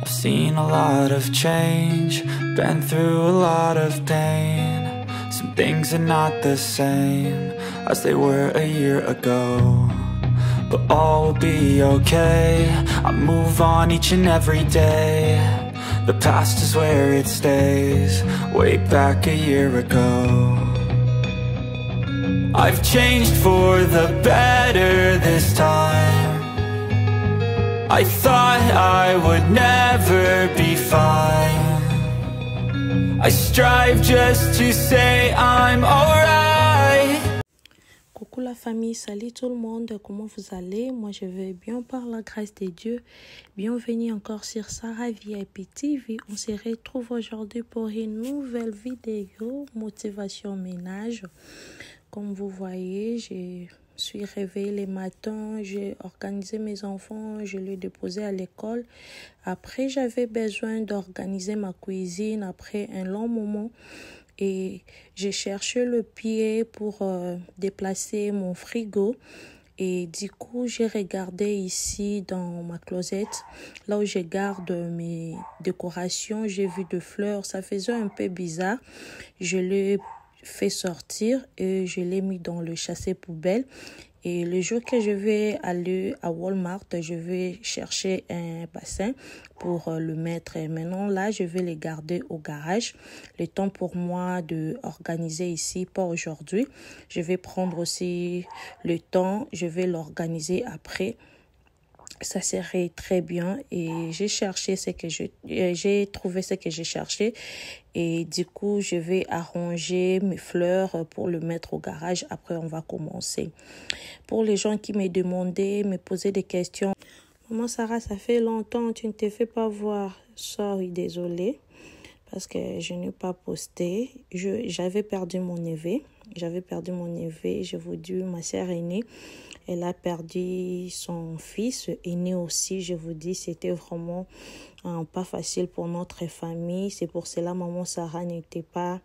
I've seen a lot of change, been through a lot of pain. Some things are not the same as they were a year ago, but all will be okay. I move on each and every day. The past is where it stays, way back a year ago. I've changed for the better this time. I thought I would never be fine. I strive just to say I'm alright. Coucou la famille, salut tout le monde, comment vous allez? Moi je vais bien par la grâce de Dieu. Bienvenue encore sur Sarah VIP TV. On se retrouve aujourd'hui pour une nouvelle vidéo motivation ménage. Comme vous voyez, je suis réveillée le matin, j'ai organisé mes enfants, je les déposé à l'école. Après, j'avais besoin d'organiser ma cuisine après un long moment. Et j'ai cherché le pied pour déplacer mon frigo. Et du coup, j'ai regardé ici dans ma closette, là où je garde mes décorations. J'ai vu des fleurs, ça faisait un peu bizarre. Je l'ai fait sortir et je l'ai mis dans le chassé-poubelle. Et le jour que je vais aller à Walmart, je vais chercher un bassin pour le mettre. Et maintenant, là, je vais les garder au garage. Le temps pour moi de organiser ici, pas aujourd'hui. Je vais prendre aussi le temps, je vais l'organiser après. Ça serait très bien et j'ai trouvé ce que j'ai cherché et du coup je vais arranger mes fleurs pour le mettre au garage. Après on va commencer. Pour les gens qui me demandaient, me posaient des questions: maman Sarah, ça fait longtemps, tu ne te fais pas voir. Sorry, désolée parce que je n'ai pas posté. J'avais perdu mon neveu. Je vous dis, ma sœur aînée, elle a perdu son fils aîné aussi. Je vous dis, c'était vraiment pas facile pour notre famille. C'est pour cela maman Sarah n'était pas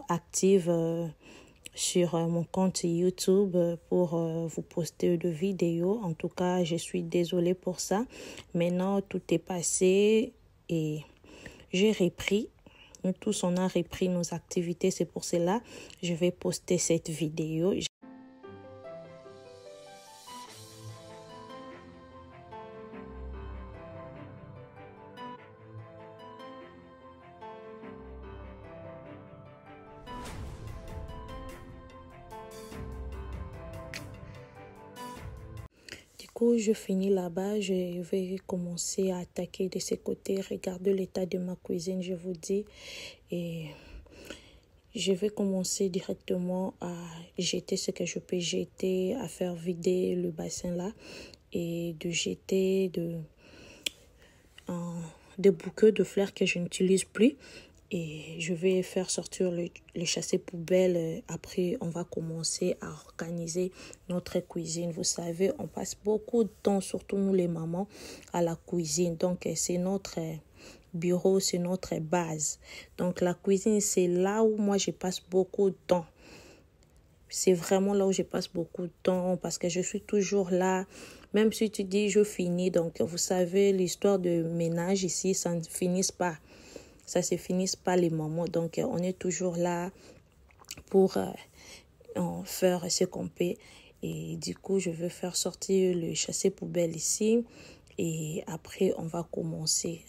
active sur mon compte YouTube pour vous poster de vidéos. En tout cas, je suis désolée pour ça. Maintenant, tout est passé et j'ai repris. Nous tous, on a repris nos activités. C'est pour cela que je vais poster cette vidéo. Du coup, je finis là-bas. Je vais commencer à attaquer de ce côté. Regardez l'état de ma cuisine, je vous dis. Et je vais commencer directement à jeter ce que je peux jeter, à faire vider le bassin là et de jeter des bouquets de fleurs que je n'utilise plus. Et je vais faire sortir le chassé-poubelle. Après, on va commencer à organiser notre cuisine. Vous savez, on passe beaucoup de temps, surtout nous les mamans, à la cuisine. Donc, c'est notre bureau, c'est notre base. Donc, la cuisine, c'est là où moi, je passe beaucoup de temps. C'est vraiment là où je passe beaucoup de temps parce que je suis toujours là. Même si tu dis je finis. Donc, vous savez, l'histoire de ménage ici, ça ne finit pas. Ça ne se finit pas les moments. Donc, on est toujours là pour faire ce qu'on peut. Et du coup, je vais faire sortir le chassé-poubelle ici. Et après, on va commencer.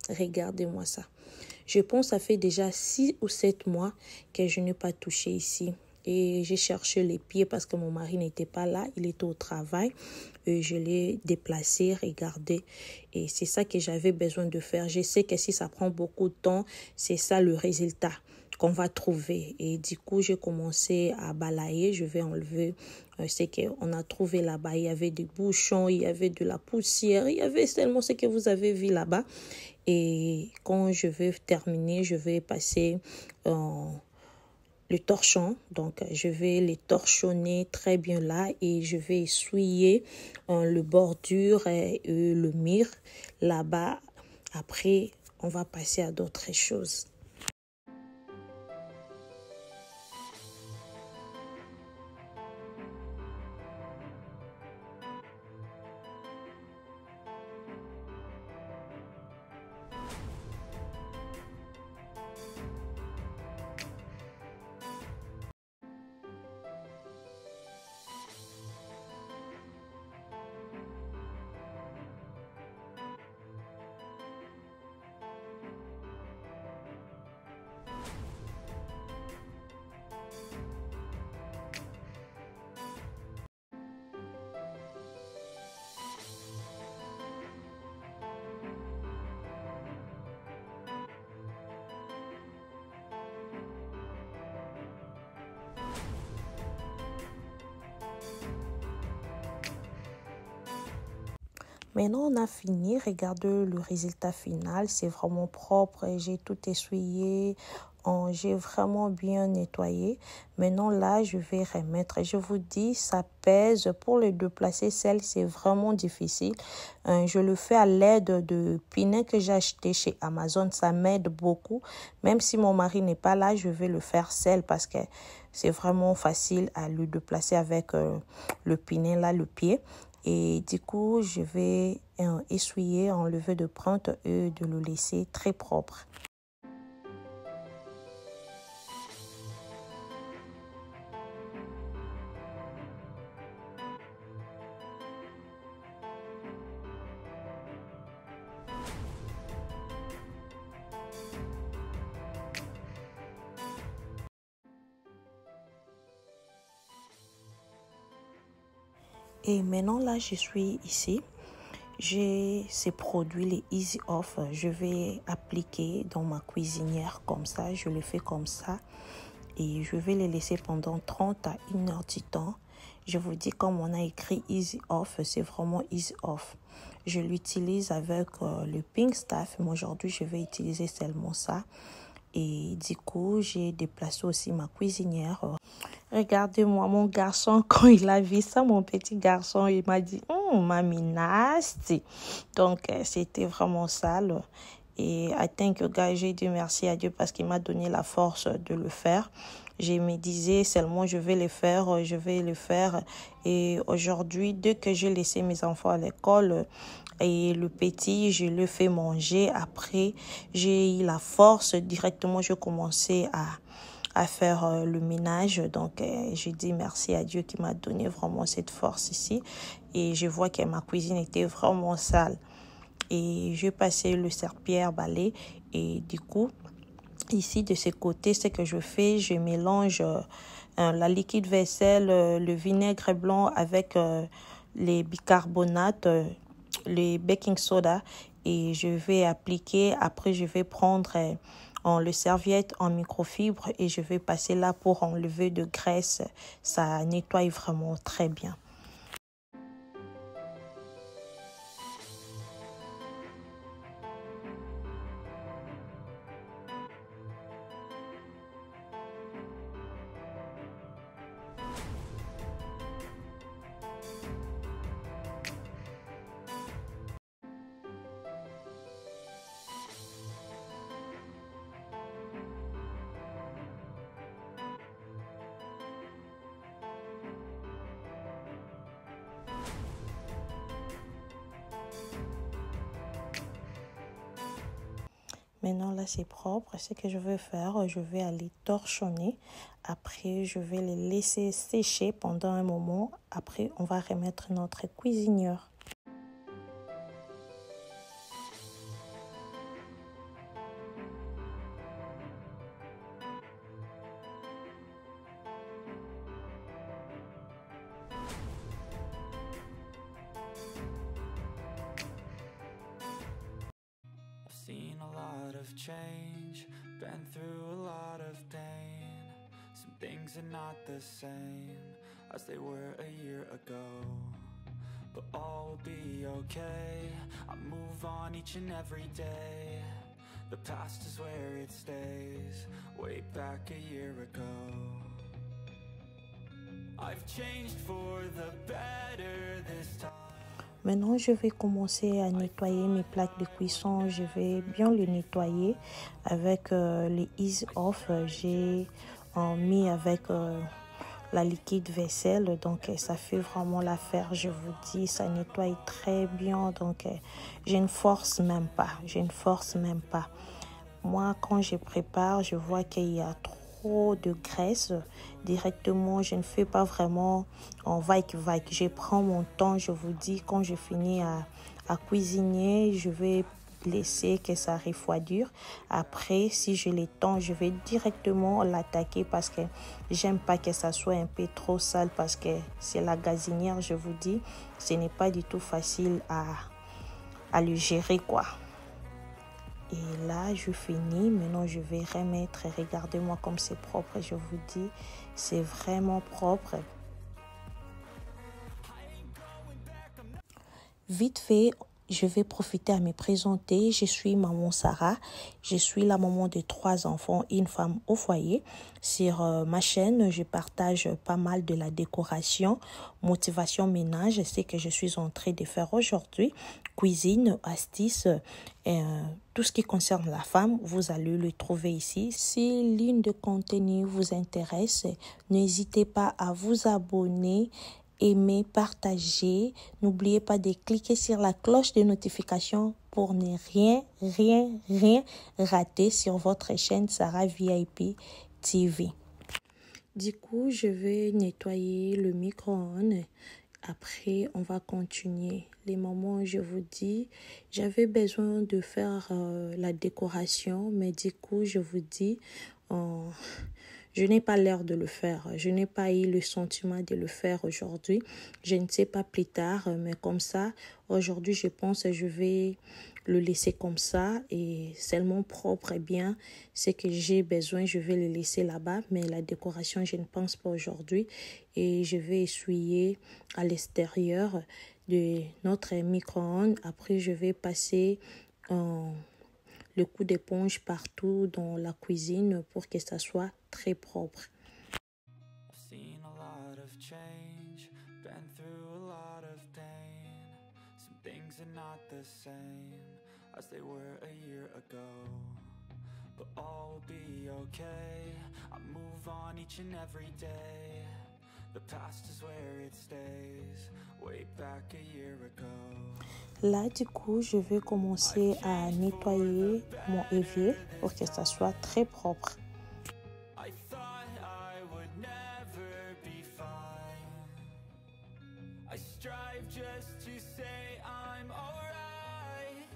Regardez-moi ça. Je pense que ça fait déjà 6 ou 7 mois que je n'ai pas touché ici. Et j'ai cherché les pieds parce que mon mari n'était pas là. Il était au travail. Et je l'ai déplacé, regardez. Et c'est ça que j'avais besoin de faire. Je sais que si ça prend beaucoup de temps, c'est ça le résultat qu'on va trouver. Et du coup, j'ai commencé à balayer. Je vais enlever ce qu'on a trouvé là-bas. Il y avait des bouchons, il y avait de la poussière. Il y avait seulement ce que vous avez vu là-bas. Et quand je vais terminer, je vais passer le torchon. Donc, je vais les torchonner très bien là et je vais essuyer le bordure et le mur là-bas. Après, on va passer à d'autres choses. Maintenant, on a fini. Regardez le résultat final. C'est vraiment propre. J'ai tout essuyé. J'ai vraiment bien nettoyé. Maintenant, là, je vais remettre. Je vous dis, ça pèse. Pour le déplacer, c'est vraiment difficile. Je le fais à l'aide de pinets que j'ai acheté chez Amazon. Ça m'aide beaucoup. Même si mon mari n'est pas là, je vais le faire seul parce que c'est vraiment facile à le déplacer avec le pinet, là, le pied. Et du coup, je vais essuyer, enlever de pointe et de le laisser très propre. Et maintenant, là, je suis ici. J'ai ces produits, les Easy Off. Je vais appliquer dans ma cuisinière comme ça. Je le fais comme ça. Et je vais les laisser pendant 30 à 1 heure du temps. Je vous dis, comme on a écrit Easy Off, c'est vraiment Easy Off. Je l'utilise avec le Pink Stuff. Mais aujourd'hui, je vais utiliser seulement ça. Et du coup, j'ai déplacé aussi ma cuisinière. Regardez-moi, mon garçon, quand il a vu ça, mon petit garçon, il m'a dit, Mamie nasty. Donc, c'était vraiment sale. Et I thank you guys, j'ai dit merci à Dieu parce qu'il m'a donné la force de le faire. Je me disais seulement je vais le faire. Et aujourd'hui, dès que j'ai laissé mes enfants à l'école, et le petit, je le fais manger. Après, j'ai eu la force. Directement, je commençais à faire le ménage. Donc, je dis merci à Dieu qui m'a donné vraiment cette force ici. Et je vois que ma cuisine était vraiment sale. Et je passais le serpillère balai. Et du coup, ici, de ce côté, ce que je fais, je mélange la liquide vaisselle, le vinaigre blanc avec les bicarbonates, les baking soda. Et je vais appliquer. Après, je vais prendre le serviette en microfibre et je vais passer là pour enlever de graisse. Ça nettoie vraiment très bien. Maintenant, là, c'est propre. Ce que je vais faire, je vais aller torchonner. Après, je vais les laisser sécher pendant un moment. Après, on va remettre notre cuisinière. Seen a lot of change, been through a lot of pain. Some things are not the same as they were a year ago, but all will be okay. I move on each and every day. The past is where it stays, way back a year ago. I've changed for the better this time. Maintenant, je vais commencer à nettoyer mes plaques de cuisson. Je vais bien les nettoyer avec les Easy Off. J'ai mis avec la liquide vaisselle. Donc, ça fait vraiment l'affaire. Je vous dis, ça nettoie très bien. Donc, je ne force même pas. Moi, quand je prépare, je vois qu'il y a trop de graisse. Directement, je ne fais pas vraiment en vague. Je prends mon temps, je vous dis, quand je finis à cuisiner, je vais laisser que ça refroidisse. Après, si j'ai le temps, je vais directement l'attaquer parce que j'aime pas que ça soit un peu trop sale parce que c'est la gazinière, je vous dis, ce n'est pas du tout facile à le gérer, quoi. Et là, je finis. Maintenant, je vais remettre. Regardez-moi comme c'est propre. Je vous dis, c'est vraiment propre. Vite fait, je vais profiter à me présenter. Je suis maman Sarah. Je suis la maman de 3 enfants et une femme au foyer. Sur ma chaîne, je partage pas mal de la décoration, motivation ménage. C'est ce que je suis en train de faire aujourd'hui. Cuisine, astuces, tout ce qui concerne la femme, vous allez le trouver ici. Si l'une de contenu vous intéresse, n'hésitez pas à vous abonner, aimer, partager. N'oubliez pas de cliquer sur la cloche de notification pour ne rien rater sur votre chaîne Sarah VIP TV. Du coup, je vais nettoyer le micro-ondes. Après, on va continuer. Les moments, je vous dis, j'avais besoin de faire la décoration, mais du coup, je vous dis, je n'ai pas l'air de le faire. Je n'ai pas eu le sentiment de le faire aujourd'hui. Je ne sais pas plus tard, mais comme ça, aujourd'hui, je pense que je vais le laisser comme ça et seulement propre et bien. Ce que j'ai besoin, je vais le laisser là-bas. Mais la décoration, je ne pense pas aujourd'hui. Et je vais essuyer à l'extérieur de notre micro-ondes. Après, je vais passer le coup d'éponge partout dans la cuisine pour que ça soit très propre. Things are not the same as they were a year ago, but all will be okay. I move on each and every day. The past is where it stays, way back a year ago. Là, du coup, je vais commencer à nettoyer mon évier pour que ça soit très propre. I thought I would never be fine. I strive just to say I'm alright.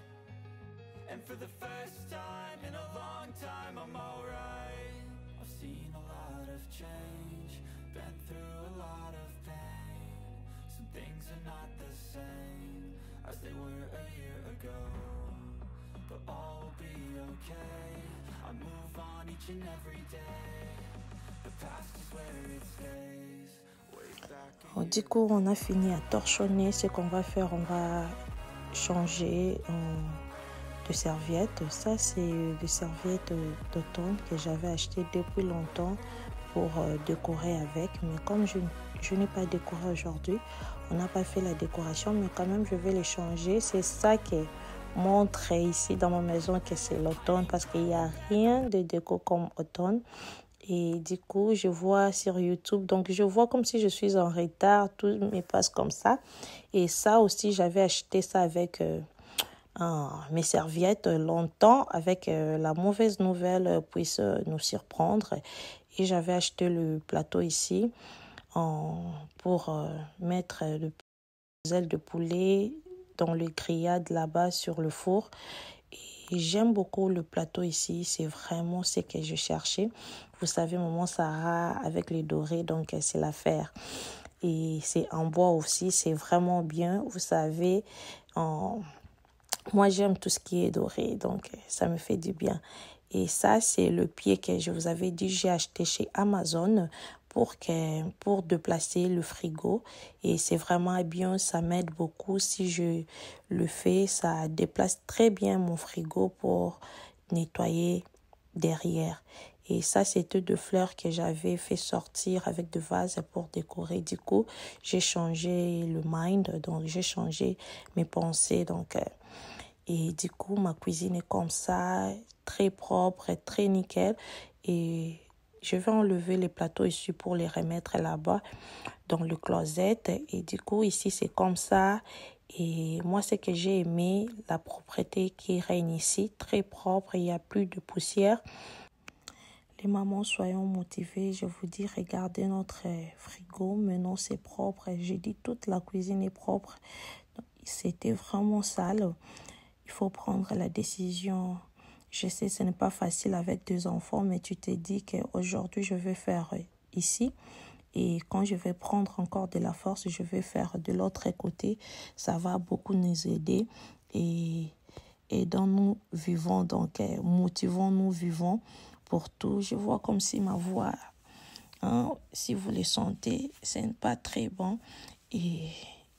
And for the first time in a long time, I'm alright. I've seen a lot of change, been through a lot of pain. Some things are not the same as they were a year ago, but all will be okay. I move on each and every day. The past is where it stays. Du coup, on a fini à torchonner. Ce qu'on va faire, on va changer de serviettes. Ça, c'est des serviettes d'automne que j'avais achetées depuis longtemps pour décorer avec. Mais comme je n'ai pas décoré aujourd'hui, on n'a pas fait la décoration, mais quand même, je vais les changer. C'est ça qui montre ici dans ma maison que c'est l'automne parce qu'il n'y a rien de déco comme automne. Et du coup, je vois sur YouTube, donc je vois comme si je suis en retard, tout me passe comme ça. Et ça aussi, j'avais acheté ça avec mes serviettes longtemps, avec la mauvaise nouvelle puisse nous surprendre. Et j'avais acheté le plateau ici pour mettre les ailes de poulet dans le grillade là-bas sur le four. Et j'aime beaucoup le plateau ici, c'est vraiment ce que je cherchais. Vous savez, maman Sarah avec les dorés, donc c'est l'affaire. Et c'est en bois aussi, c'est vraiment bien. Vous savez, moi j'aime tout ce qui est doré, donc ça me fait du bien. Et ça, c'est le pied que je vous avais dit, j'ai acheté chez Amazon pour déplacer le frigo. Et c'est vraiment bien, ça m'aide beaucoup. Si je le fais, ça déplace très bien mon frigo pour nettoyer derrière. Et ça, c'était 2 fleurs que j'avais fait sortir avec des vases pour décorer. Du coup, j'ai changé le mind, donc j'ai changé mes pensées. Et du coup, ma cuisine est comme ça, très propre, très nickel. Et je vais enlever les plateaux ici pour les remettre là-bas dans le closet. Et du coup, ici, c'est comme ça. Et moi, ce que j'ai aimé, la propreté qui règne ici, très propre, il n'y a plus de poussière. Les mamans, soyons motivées. Je vous dis, regardez notre frigo. Maintenant, c'est propre. J'ai dit, toute la cuisine est propre. C'était vraiment sale. Il faut prendre la décision. Je sais, ce n'est pas facile avec 2 enfants, mais tu te dis qu'aujourd'hui, je vais faire ici. Et quand je vais prendre encore de la force, je vais faire de l'autre côté. Ça va beaucoup nous aider. Et dans nous vivons, donc motivons-nous, vivons pour tout. Je vois comme si ma voix, si vous le sentez, ce n'est pas très bon. Et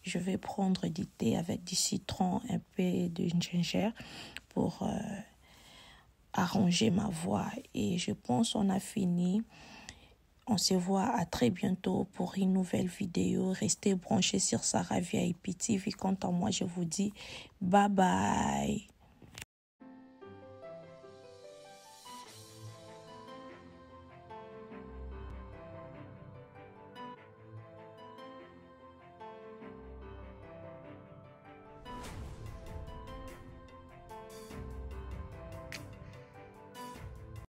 je vais prendre du thé avec du citron, un peu de ginger pour arranger ma voix. Et je pense qu'on a fini. On se voit à très bientôt pour une nouvelle vidéo. Restez branchés sur Sarah VIP TV. Quant à moi, je vous dis bye bye.